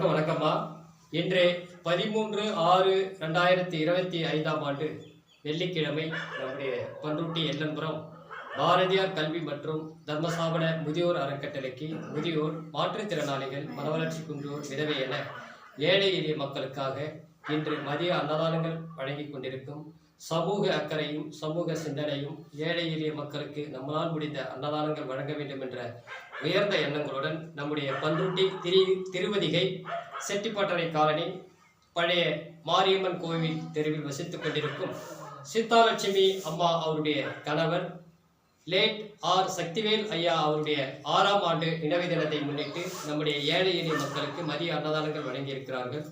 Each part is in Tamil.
அனைவருக்கும் வணக்கம்மா. இன்று 13/6/2025 வெள்ளிக்கிழமை நம்முடைய பண்ருட்டி எல்லன்புரம் பாரதியார் கல்வி மற்றும் தர்மசாபன முதியோர் அறக்கட்டளைக்கு முதியோர், மாற்றுத்திறனாளிகள், மனவளர்ச்சி குன்றோர், விதவை என ஏழை எளிய மக்களுக்காக இன்று மதிய அன்னதானங்கள் வழங்கி கொண்டிருக்கும். சமூக அக்கறையும் சமூக சிந்தனையும் ஏழை எளிய மக்களுக்கு நம்மளால் முடிந்த அன்னதானங்கள் வழங்க வேண்டும் என்ற உயர்ந்த எண்ணங்களுடன் நம்முடைய பண்ருட்டி திருவதிகை செட்டிப்பட்டறை காலனி பழைய மாரியம்மன் கோவில் தெருவில் வசித்துக் கொண்டிருக்கும் சீதாலட்சுமி அம்மா அவருடைய கணவர் லேட் ஆர் சக்திவேல் ஐயா அவருடைய 6ஆம் ஆண்டு நினைவு தினத்தை முன்னிட்டு நம்முடைய ஏழை எளிய மக்களுக்கு மதிய அன்னதானங்கள் வழங்கியிருக்கிறார்கள்.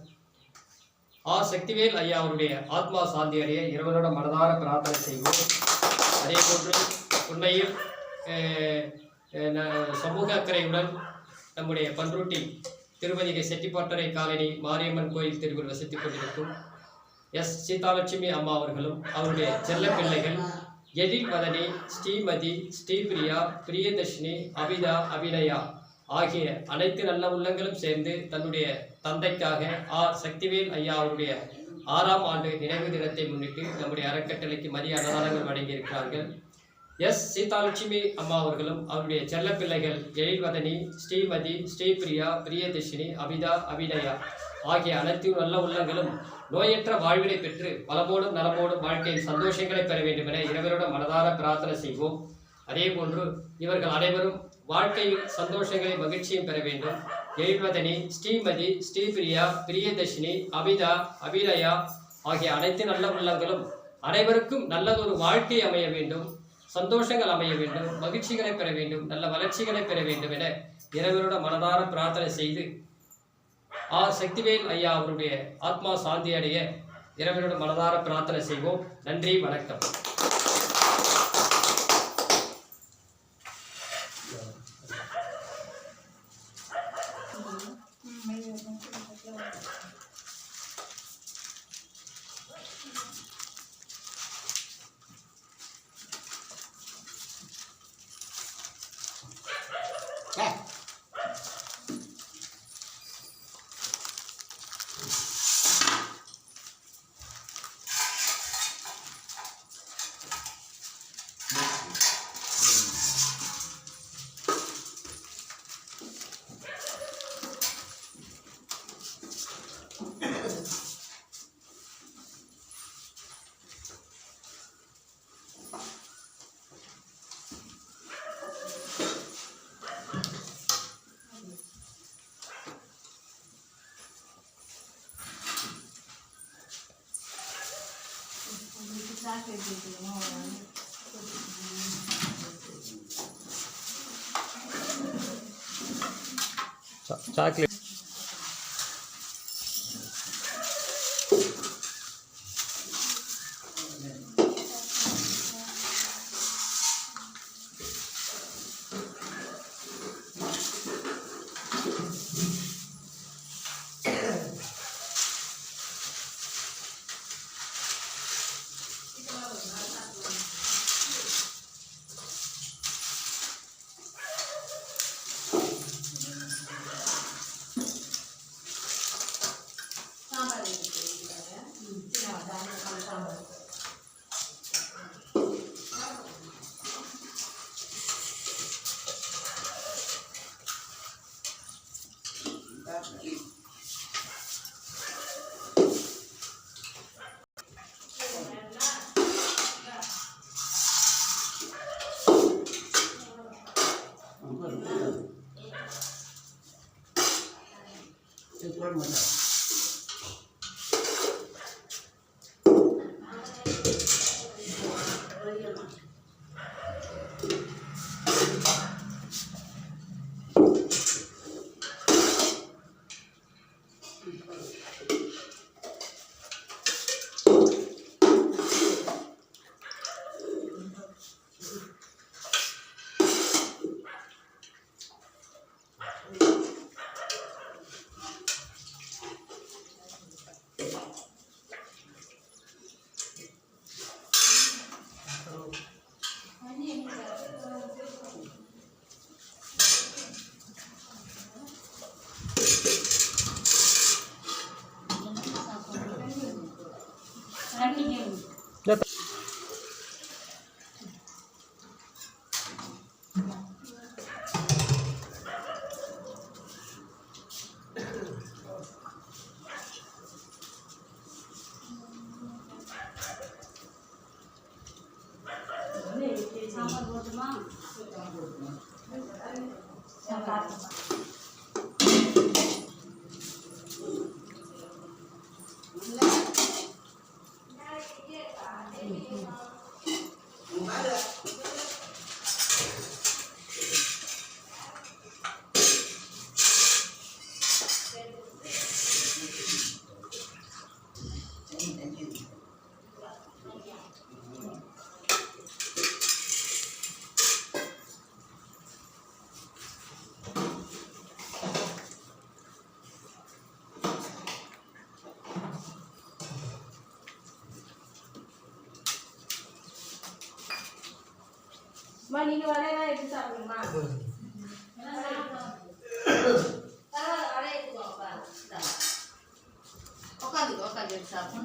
ஆர் சக்திவேல் ஐயா அவருடைய ஆத்மா சாந்தி அடைய இறைவனோட மனதார பிரார்த்தனை செய்வோம். அதே போன்று உண்மையில் சமூக அக்கறையுடன் நம்முடைய பண்ருட்டி திருவதிகை செட்டிப்பட்டறை காலனி மாரியம்மன் கோயில் தெருவில் வசித்துக் கொண்டிருக்கும் எஸ் சீதாலட்சுமி அம்மா அவர்களும் அவருடைய செல்ல பிள்ளைகள் எழில் வதனி, ஸ்ரீமதி, ஸ்ரீபிரியா, பிரியதர்ஷினி, அபிதா, அபிநயா ஆகிய அனைத்து நல்ல உள்ளங்களும் சேர்ந்து தன்னுடைய தந்தைக்காக ஆர் சக்திவேல் ஐயா அவருடைய 6ஆம் ஆண்டு நினைவு தினத்தை முன்னிட்டு நம்முடைய அறக்கட்டளைக்கு மதிய அன்னதானங்கள் வழங்கியிருக்கிறார்கள். எஸ் சீதாலட்சுமி அம்மா அவர்களும் அவருடைய செல்ல பிள்ளைகள் எழில்வதனி, ஸ்ரீமதி, ஸ்ரீபிரியா, பிரியதர்ஷினி, அபிதா, அபிநயா ஆகிய அனைத்து நல்ல உள்ளங்களும் நோயற்ற வாழ்வினை பெற்று வளமோடும் நலமோடும் வாழ்க்கையில் சந்தோஷங்களை பெற வேண்டும் என இறைவனோட மனதார பிரார்த்தனை செய்வோம். அதே போன்று இவர்கள் அனைவரும் வாழ்க்கையில் சந்தோஷங்களை மகிழ்ச்சியும் பெற வேண்டும். எழில்வதனி, ஸ்ரீமதி, ஸ்ரீபிரியா, பிரியதர்ஷினி, அபிதா, அபிநயா ஆகிய அனைத்து நல்ல உள்ளங்களும் அனைவருக்கும் நல்லதொரு வாழ்க்கை அமைய வேண்டும், சந்தோஷங்கள் அமைய வேண்டும், மகிழ்ச்சிகளை பெற வேண்டும், நல்ல வளர்ச்சிகளை பெற வேண்டும் என இறைவனோட மனதார பிரார்த்தனை செய்து ஆர் சக்திவேல் ஐயா அவருடைய ஆத்மா சாந்தி அடைய இறைவனோட மனதார பிரார்த்தனை செய்வோம். நன்றி, வணக்கம். Chocolate. சாம்பார் போட்டுமா? நீங்க வரையலாம் எடுத்து சாப்பிடுமா? உட்காந்து எடுத்து சாப்பிடுங்க.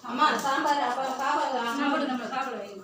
அம்மா சாம்பார் அப்ப சாப்பாடு நம்ம சாப்பிட வைங்க.